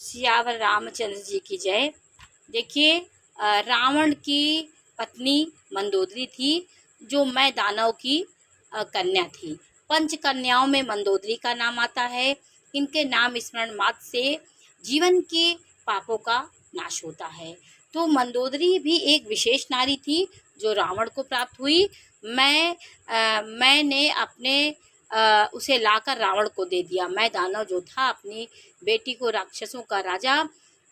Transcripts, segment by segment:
सियावर रामचंद्र जी की जय। देखिए, रावण की पत्नी मंदोदरी थी, जो मैं दानव की कन्या थी। पंच कन्याओं में मंदोदरी का नाम आता है। इनके नाम स्मरण मात्र से जीवन के पापों का नाश होता है। तो मंदोदरी भी एक विशेष नारी थी जो रावण को प्राप्त हुई। मैंने अपने उसे लाकर रावण को दे दिया। मैं दानव जो था, अपनी बेटी को राक्षसों का राजा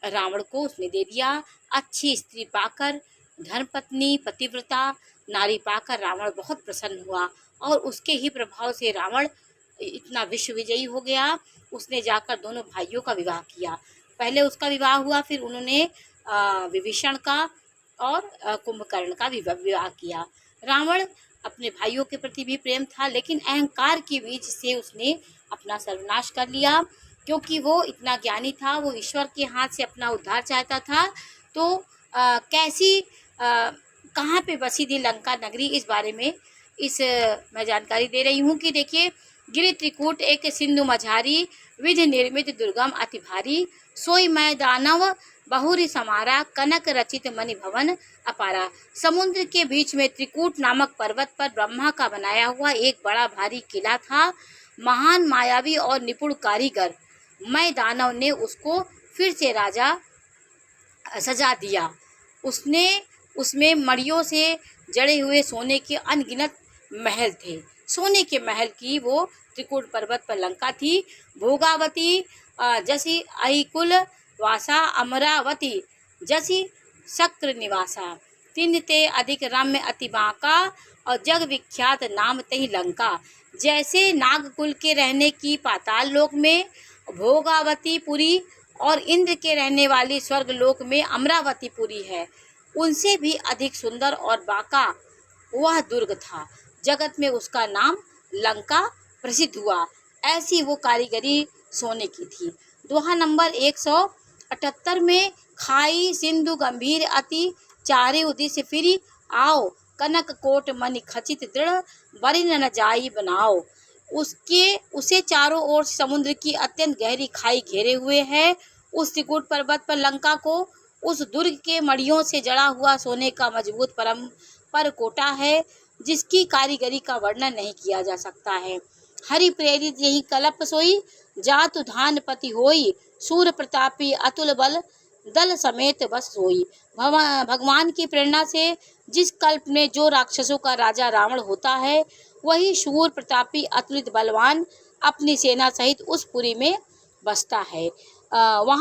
रावण को उसने दे दिया। अच्छी स्त्री पाकर, धर्मपत्नी पतिव्रता नारी पाकर रावण बहुत प्रसन्न हुआ और उसके ही प्रभाव से रावण इतना विश्व विजयी हो गया। उसने जाकर दोनों भाइयों का विवाह किया। पहले उसका विवाह हुआ, फिर उन्होंने विभीषण का और कुंभकर्ण का विवाह किया। रावण अपने भाइयों के प्रति भी प्रेम था, लेकिन अहंकार के बीच से उसने अपना सर्वनाश कर लिया, क्योंकि वो इतना ज्ञानी था। वो ईश्वर के हाथ से अपना उद्धार चाहता था। तो कहाँ पे बसी थी लंका नगरी, इस बारे में मैं जानकारी दे रही हूँ कि देखिए, गिरि त्रिकूट एक सिंधु मझारी, विधि निर्मित दुर्गम अति भारी, सोई मैं दानव बहुरी समारा, कनक रचित मणि भवन अपारा। समुद्र के बीच में त्रिकूट नामक पर्वत पर ब्रह्मा का बनाया हुआ एक बड़ा भारी किला था। महान मायावी और निपुण कारीगर मैं दानव ने उसको फिर से राजा सजा दिया। उसने उसमें मड़ियों से जड़े हुए सोने के अनगिनत महल थे। सोने के महल की वो त्रिकूट पर्वत पर लंका थी। भोगावती जसी अहिकुल वासा, अमरावती जसी शक्र निवासा, तिन ते अधिक रम्य अति बांका, और जग विख्यात नाम तही लंका। जैसे नागकुल के रहने की पाताल लोक में भोगावतीपुरी और इंद्र के रहने वाली स्वर्ग लोक में अमरावतीपुरी है, उनसे भी अधिक सुंदर और बांका वह दुर्ग था। जगत में उसका नाम लंका प्रसिद्ध हुआ। ऐसी वो कारीगरी सोने की थी। दोहा नंबर 178 में, खाई सिंधु गंभीर अति, चारे उदिश फिरी आओ, कनक कोट मणि खचित दृढ़, बरि न जाई बनाओ। उसे चारों ओर समुद्र की अत्यंत गहरी खाई घेरे हुए है। उस त्रिकूट पर्वत पर लंका को उस दुर्ग के मड़ियों से जड़ा हुआ सोने का मजबूत पर कोटा है, जिसकी कारीगरी का वर्णन नहीं किया जा सकता है। हरि प्रेरित यही कल्प सोई, जातु धान पति होई, सूर प्रतापी अतुल बल, दल समेत बस सोई। भगवान की प्रेरणा से जिस कल्प में जो राक्षसों का राजा रावण होता है, वही शूर प्रतापी अतुलित बलवान अपनी सेना सहित उस पुरी में बसता है। वहाँ